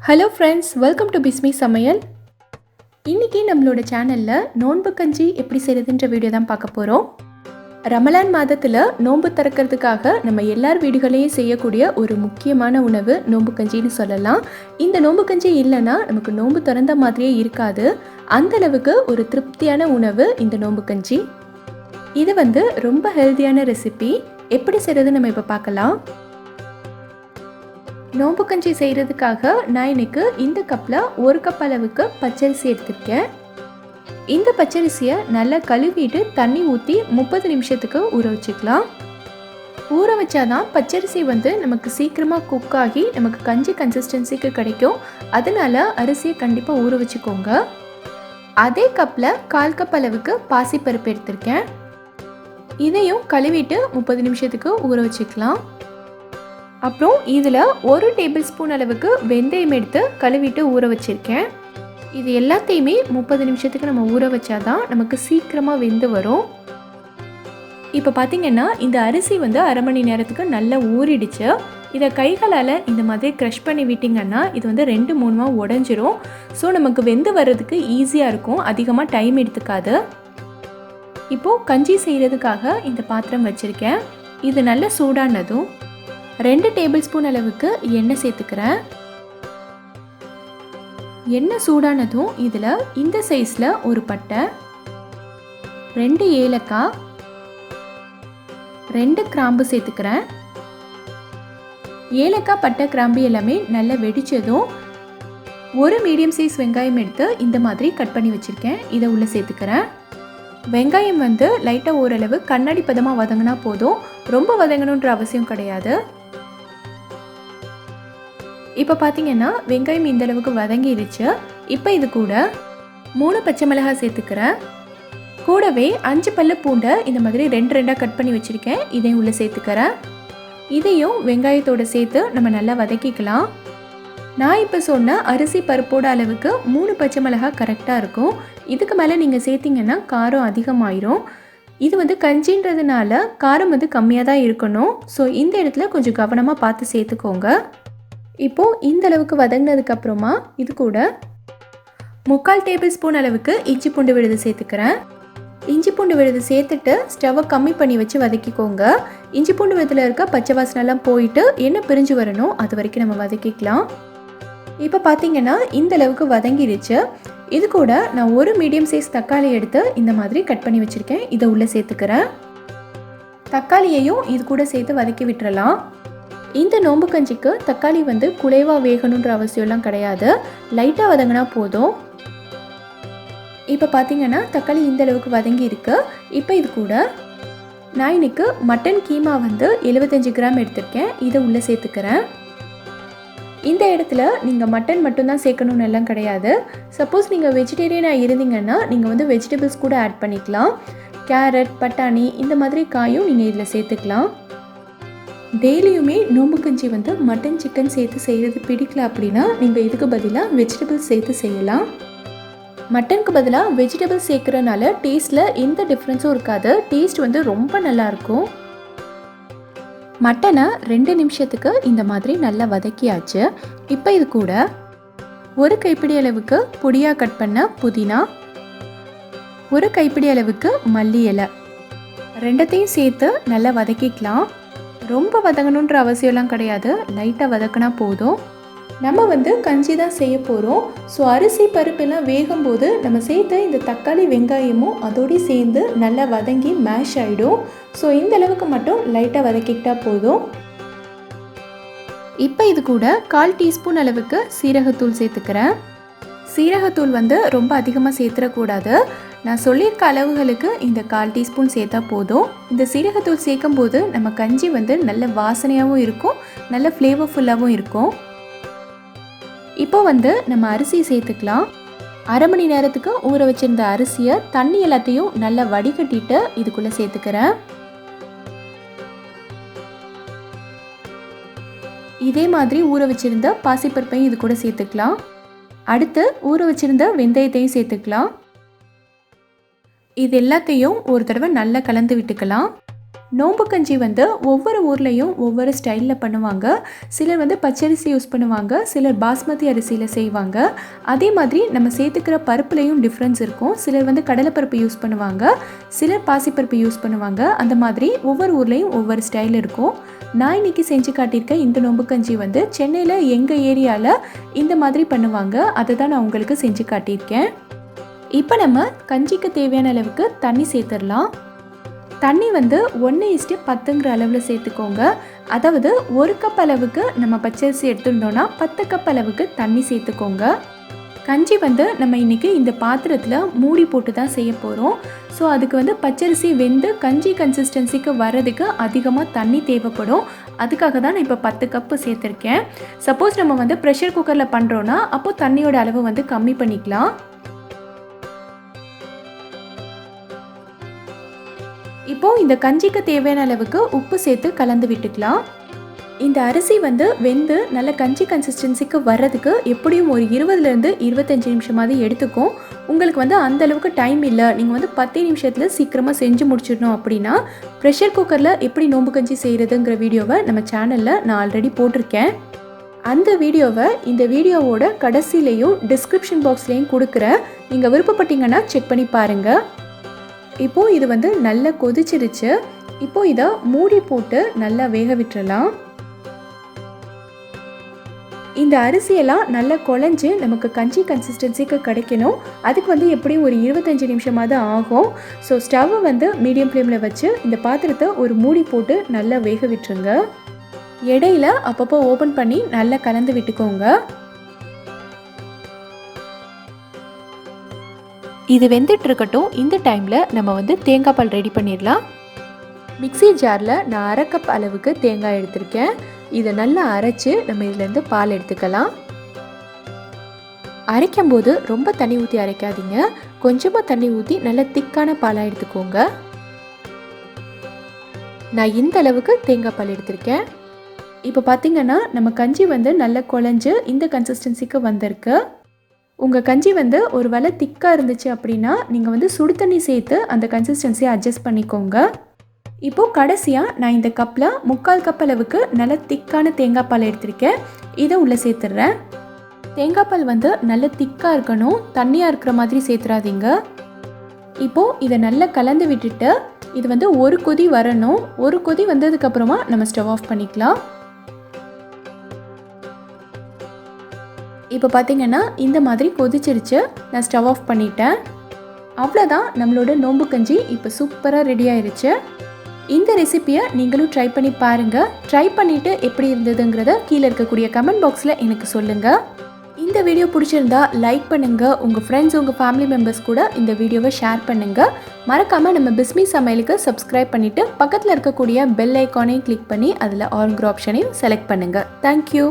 Hello friends, welcome to Bismi சமையல். இன்றைக்கி நம்மளோட சேனலில் நோன்பு கஞ்சி எப்படி செய்கிறதுன்ற வீடியோ தான் பார்க்க போகிறோம். ரமலான் மாதத்தில் நோன்பு திறக்கிறதுக்காக நம்ம எல்லார் வீடுகளையும் செய்யக்கூடிய ஒரு முக்கியமான உணவு நோன்பு கஞ்சின்னு சொல்லலாம். இந்த நோன்பு கஞ்சி இல்லைன்னா நமக்கு நோன்பு திறந்த மாதிரியே இருக்காது. அந்தளவுக்கு ஒரு திருப்தியான உணவு இந்த நோன்பு கஞ்சி. இது ரொம்ப ஹெல்த்தியான ரெசிபி. எப்படி செய்கிறது நம்ம இப்போ பார்க்கலாம். நோம்பு கஞ்சி செய்கிறதுக்காக நான் இன்னைக்கு இந்த கப்பில் 1 கப் அளவுக்கு பச்சரிசி எடுத்துருக்கேன். இந்த பச்சரிசியை நல்லா கழுவிட்டு தண்ணி ஊற்றி 30 நிமிஷத்துக்கு ஊற வச்சுக்கலாம். ஊற வச்சாதான் பச்சரிசி நமக்கு சீக்கிரமாக குக் ஆகி நமக்கு கஞ்சி கன்சிஸ்டன்சிக்கு கிடைக்கும். அதனால அரிசியை கண்டிப்பாக ஊற வச்சுக்கோங்க. அதே கப்பில் 1/4 கப் அளவுக்கு பாசிப்பருப்பு எடுத்திருக்கேன். இதையும் கழுவிட்டு 30 நிமிஷத்துக்கு ஊற வச்சுக்கலாம். அப்புறம் இதில் 1 டேபிள் ஸ்பூன் அளவுக்கு வெந்தயம் எடுத்து கழுவிட்டு ஊற வச்சுருக்கேன். இது எல்லாத்தையுமே 30 நிமிஷத்துக்கு நம்ம ஊற வச்சாதான் நமக்கு சீக்கிரமாக வெந்து வரும். இப்போ பார்த்திங்கன்னா இந்த அரிசி அரை மணி நேரத்துக்கு நல்லா ஊறிடுச்சு. இதை கைகளால் இந்த மாதிரி க்ரஷ் பண்ணி விட்டிங்கன்னா இது 2-3 உடஞ்சிரும். ஸோ நமக்கு வெந்து வர்றதுக்கு ஈஸியாக இருக்கும், அதிகமாக டைம் எடுத்துக்காது. இப்போது கஞ்சி செய்கிறதுக்காக இந்த பாத்திரம் வச்சுருக்கேன். இது நல்லா சூடானதும் 2 டேபிள் ஸ்பூன் அளவுக்கு எண்ணெய் சேர்த்துக்கிறேன். எண்ணெய் சூடானதும் இதில் இந்த சைஸில் ஒரு பட்டை, 2 ஏலக்காய், 2 கிராம்பு சேர்த்துக்கிறேன். ஏலக்காய், பட்டை, கிராம்பு எல்லாமே நல்லா வெடித்ததும் 1 மீடியம் சைஸ் வெங்காயம் எடுத்து இந்த மாதிரி கட் பண்ணி வச்சுருக்கேன். இதை உள்ளே சேர்த்துக்கிறேன். வெங்காயம் லைட்டாக ஓரளவு கண்ணாடி பதமாக வதங்கினா போதும், ரொம்ப வதங்கணுன்ற அவசியம் கிடையாது. இப்போ பார்த்தீங்கன்னா வெங்காயம் இந்த அளவுக்கு வதங்கிடுச்சு. இப்போ இது கூட 3 பச்சை மிளகாய் சேர்த்துக்கிறேன். கூடவே 5 பல்லு பூண்டை இந்த மாதிரி 2 கட் பண்ணி வச்சுருக்கேன். இதையும் உள்ளே சேர்த்துக்கிறேன். இதையும் வெங்காயத்தோடு சேர்த்து நம்ம நல்லா வதக்கிக்கலாம். நான் இப்போ சொன்ன அரிசி பருப்போட அளவுக்கு 3 பச்சை மிளகாய் கரெக்டாக இருக்கும். இதுக்கு மேலே நீங்கள் சேர்த்திங்கன்னா காரம் அதிகமாயிரும். இது கஞ்சின்றதுனால காரம் கம்மியாக தான் இருக்கணும். ஸோ இந்த இடத்துல கொஞ்சம் கவனமாக பார்த்து சேர்த்துக்கோங்க. இப்போது இந்த அளவுக்கு வதங்கினதுக்கப்புறமா இது கூட 3/4 டேபிள் ஸ்பூன் அளவுக்கு இஞ்சி பூண்டு விழுது சேர்த்துக்கிறேன். இஞ்சி பூண்டு விழுது சேர்த்துட்டு ஸ்டவ்வை கம்மி பண்ணி வச்சு வதக்கிக்கோங்க. இஞ்சி பூண்டு விழுதில் இருக்க பச்சை வாசனைலாம் போயிட்டு எண்ணெய் பிரிஞ்சு வரணும், அது வரைக்கும் நம்ம வதக்கிக்கலாம். இப்போ பார்த்தீங்கன்னா இந்த அளவுக்கு வதங்கிடுச்சு. இது கூட நான் 1 மீடியம் சைஸ் தக்காளி எடுத்து இந்த மாதிரி கட் பண்ணி வச்சுருக்கேன். இதை உள்ளே சேர்த்துக்கிறேன். தக்காளியையும் இது கூட சேர்த்து வதக்கி விட்டுறலாம். இந்த நோம்பு கஞ்சிக்கு தக்காளி குலைவாக வேகணுன்ற அவசியம்லாம் கிடையாது, லைட்டாக வதங்கினா போதும். இப்போ பார்த்தீங்கன்னா தக்காளி இந்த அளவுக்கு வதங்கி இருக்கு. இப்போ இது கூட நான் இன்னைக்கு மட்டன் கீமா 75 கிராம் எடுத்திருக்கேன். இதை உள்ளே சேர்த்துக்கிறேன். இந்த இடத்துல நீங்கள் மட்டன் மட்டும்தான் சேர்க்கணுன்னு எல்லாம் கிடையாது. சப்போஸ் நீங்கள் வெஜிடேரியனாக இருந்தீங்கன்னா நீங்கள் வெஜிடபிள்ஸ் கூட ஆட் பண்ணிக்கலாம். கேரட், பட்டாணி இந்த மாதிரி காயும் நீங்கள் இதில் சேர்த்துக்கலாம். டெய்லியுமே நோம்பு கஞ்சி மட்டன், சிக்கன் சேர்த்து செய்கிறது பிடிக்கல அப்படின்னா நீங்கள் இதுக்கு பதிலாக வெஜிடபிள்ஸ் சேர்த்து செய்யலாம். மட்டனுக்கு பதிலாக வெஜிடபிள்ஸ் சேர்க்குறனால டேஸ்ட்டில் எந்த டிஃப்ரென்ஸும் இருக்காது. டேஸ்ட் ரொம்ப நல்லாயிருக்கும். மட்டனை 2 நிமிஷத்துக்கு இந்த மாதிரி நல்லா வதக்கியாச்சு. இப்போ இது கூட 1 கைப்பிடி அளவுக்கு பொடியாக கட் பண்ண புதினா, 1 கைப்பிடி அளவுக்கு மல்லி இலை, 2த்தையும் சேர்த்து நல்லா வதக்கிக்கலாம். ரொம்ப வதங்கணுன்ற அவசியம்லாம் கிடையாது, லைட்டாக வதக்கினா போதும். நம்ம கஞ்சி தான் செய்ய போகிறோம். ஸோ அரிசி பருப்பெல்லாம் வேகும்போது நம்ம சேர்த்து இந்த தக்காளி வெங்காயமும் அதோடு சேர்ந்து நல்லா வதங்கி மேஷ் ஆகிடும். ஸோ இந்த அளவுக்கு மட்டும் லைட்டாக வதக்கிக்கிட்டா போதும். இப்போ இது கூட 1/4 டீஸ்பூன் அளவுக்கு சீரகத்தூள் சேர்த்துக்கிறேன். சீரகத்தூள் ரொம்ப அதிகமாக சேர்த்துடக்கூடாது. நான் சொல்லியிருக்க அளவுகளுக்கு இந்த 1/4 டீஸ்பூன் சேர்த்தா போதும். இந்த சீரகத்தூள் சேர்க்கும் போது நம்ம கஞ்சி நல்ல வாசனையாகவும் இருக்கும், நல்ல ஃப்ளேவர்ஃபுல்லாகவும் இருக்கும். இப்போ நம்ம அரிசி சேர்த்துக்கலாம். அரை மணி நேரத்துக்கு ஊற வச்சிருந்த அரிசியை தண்ணி எல்லாத்தையும் நல்லா வடிகட்டிட்டு இதுக்குள்ளே சேர்த்துக்கிறேன். இதே மாதிரி ஊற வச்சிருந்த பாசிப்பருப்பையும் இது கூட சேர்த்துக்கலாம். அடுத்து ஊற வச்சிருந்த வெந்தயத்தையும் சேர்த்துக்கலாம். இது எல்லாத்தையும் ஒரு தடவை நல்லா கலந்து விட்டுக்கலாம். நோம்பு கஞ்சி வந்து ஒவ்வொரு ஊர்லேயும் ஒவ்வொரு ஸ்டைலில் பண்ணுவாங்க. சிலர் வந்து பச்சரிசி யூஸ் பண்ணுவாங்க, சிலர் பாஸ்மதி அரிசியில் செய்வாங்க. அதே மாதிரி நம்ம சேர்த்துக்கிற பருப்புலேயும் டிஃப்ரென்ஸ் இருக்கும். சிலர் வந்து கடலைப்பருப்பு யூஸ் பண்ணுவாங்க, சிலர் பாசிப்பருப்பு யூஸ் பண்ணுவாங்க. அந்த மாதிரி ஒவ்வொரு ஊர்லேயும் ஒவ்வொரு ஸ்டைல் இருக்கும். நான் இன்றைக்கி செஞ்சு காட்டியிருக்கேன் இந்த நோம்பு கஞ்சி வந்து சென்னையில் எங்கள் ஏரியாவில் இந்த மாதிரி பண்ணுவாங்க. அதை தான் நான் உங்களுக்கு செஞ்சு காட்டியிருக்கேன். இப்போ நம்ம கஞ்சிக்கு தேவையான அளவுக்கு தண்ணி சேர்த்துடலாம். தண்ணி வந்து 1:10ங்கிற அளவில் சேர்த்துக்கோங்க. அதாவது 1 கப் அளவுக்கு நம்ம பச்சரிசி எடுத்துருந்தோன்னா 10 கப் அளவுக்கு தண்ணி சேர்த்துக்கோங்க. கஞ்சி வந்து நம்ம இன்றைக்கி இந்த பாத்திரத்தில் மூடி போட்டு தான் செய்ய போகிறோம். ஸோ அதுக்கு வந்து பச்சரிசி வெந்து கஞ்சி கன்சிஸ்டன்சிக்கு வர்றதுக்கு அதிகமாக தண்ணி தேவைப்படும். அதுக்காக தான் நான் இப்போ 10 கப்பு சேர்த்துருக்கேன். சப்போஸ் நம்ம வந்து ப்ரெஷர் குக்கரில் பண்ணுறோன்னா அப்போது தண்ணியோட அளவு வந்து கம்மி பண்ணிக்கலாம். இப்போது இந்த கஞ்சிக்கு தேவையான அளவுக்கு உப்பு சேர்த்து கலந்து விட்டுக்கலாம். இந்த அரிசி வந்து வெந்து நல்ல கஞ்சி கன்சிஸ்டன்சிக்கு வர்றதுக்கு எப்படியும் ஒரு 20லேருந்து 25 நிமிஷமாவது எடுத்துக்கும். உங்களுக்கு வந்து அந்தளவுக்கு டைம் இல்லை, நீங்கள் வந்து 10 நிமிஷத்தில் சீக்கிரமாக செஞ்சு முடிச்சிடணும் அப்படின்னா ப்ரெஷர் குக்கரில் எப்படி நோம்பு கஞ்சி செய்கிறதுங்கிற வீடியோவை நம்ம சேனலில் நான் ஆல்ரெடி போட்டிருக்கேன். அந்த வீடியோவை இந்த வீடியோவோட கடைசியிலையும் டிஸ்கிரிப்ஷன் பாக்ஸ்லேயும் கொடுக்குறேன். நீங்கள் விருப்பப்பட்டீங்கன்னா செக் பண்ணி பாருங்கள். இப்போது இது வந்து நல்லா கொதிச்சிருச்சு. இப்போது இதை மூடி போட்டு நல்லா வேக விட்டுறலாம். இந்த அரிசியெல்லாம் நல்லா குழஞ்சி நமக்கு கஞ்சி கன்சிஸ்டன்சிக்கு கிடைக்கணும். அதுக்கு வந்து எப்படியும் ஒரு 25 நிமிஷமாவது ஆகும். ஸோ ஸ்டவ்வை வந்து மீடியம் ஃப்ளேமில் வச்சு இந்த பாத்திரத்தை ஒரு மூடி போட்டு நல்லா வேக விட்டுருங்க. இடையில அப்பப்போ ஓப்பன் பண்ணி நல்லா கலந்து விட்டுக்கோங்க. இது வெந்துட்டு இருக்கட்டும். இந்த டைமில் நம்ம வந்து தேங்காய் பால் ரெடி பண்ணிடலாம். மிக்ஸி ஜாரில் நான் 1/2 கப் அளவுக்கு தேங்காய் எடுத்திருக்கேன். இதை நல்லா அரைச்சி நம்ம இதுலேருந்து பால் எடுத்துக்கலாம். அரைக்கும் போது ரொம்ப தண்ணி ஊற்றி அரைக்காதீங்க, கொஞ்சமாக தண்ணி ஊற்றி நல்லா திக்கான பாலாக எடுத்துக்கோங்க. நான் இந்த அளவுக்கு தேங்காய் பால் எடுத்திருக்கேன். இப்போ பார்த்திங்கன்னா நம்ம கஞ்சி வந்து நல்லா குழஞ்சு இந்த கன்சிஸ்டன்சிக்கு வந்திருக்கு. உங்கள் கஞ்சி வந்து ஒரு வேளை திக்காக இருந்துச்சு அப்படின்னா நீங்கள் வந்து சுடு தண்ணி சேர்த்து அந்த கன்சிஸ்டன்சியை அட்ஜஸ்ட் பண்ணிக்கோங்க. இப்போது கடைசியாக நான் இந்த கப்பில் 3/4 கப் அளவுக்கு நல்ல திக்கான தேங்காய் பால் எடுத்திருக்கேன். இதை உள்ளே சேர்த்துடுறேன். தேங்காய் பால் வந்து நல்ல திக்காக இருக்கணும், தண்ணியாக இருக்கிற மாதிரி சேர்த்துறாதீங்க. இப்போது இதை நல்லா கலந்து விட்டுட்டு இது வந்து ஒரு கொதி வரணும். ஒரு கொதி வந்ததுக்கப்புறமா நம்ம ஸ்டவ் ஆஃப் பண்ணிக்கலாம். இப்போ பார்த்திங்கன்னா இந்த மாதிரி கொதிச்சிருச்சு. நான் ஸ்டவ் ஆஃப் பண்ணிட்டேன். அவ்வளோதான், நம்மளோட நோம்பு கஞ்சி இப்போ சூப்பராக ரெடி ஆயிடுச்சு. இந்த ரெசிப்பியை நீங்களும் ட்ரை பண்ணி பாருங்கள். ட்ரை பண்ணிவிட்டு எப்படி இருந்ததுங்கிறத கீழே இருக்கக்கூடிய கமெண்ட் பாக்ஸில் எனக்கு சொல்லுங்கள். இந்த வீடியோ பிடிச்சிருந்தா லைக் பண்ணுங்கள். உங்கள் ஃப்ரெண்ட்ஸ் உங்கள் ஃபேமிலி மெம்பர்ஸ் கூட இந்த வீடியோவை ஷேர் பண்ணுங்கள். மறக்காமல் நம்ம பிஸ்மி சமையலுக்கு சப்ஸ்கிரைப் பண்ணிவிட்டு பக்கத்தில் இருக்கக்கூடிய பெல் ஐக்கானையும் கிளிக் பண்ணி அதில் ஆல்ங்கிற ஆப்ஷனையும் செலக்ட் பண்ணுங்கள். தேங்க்யூ.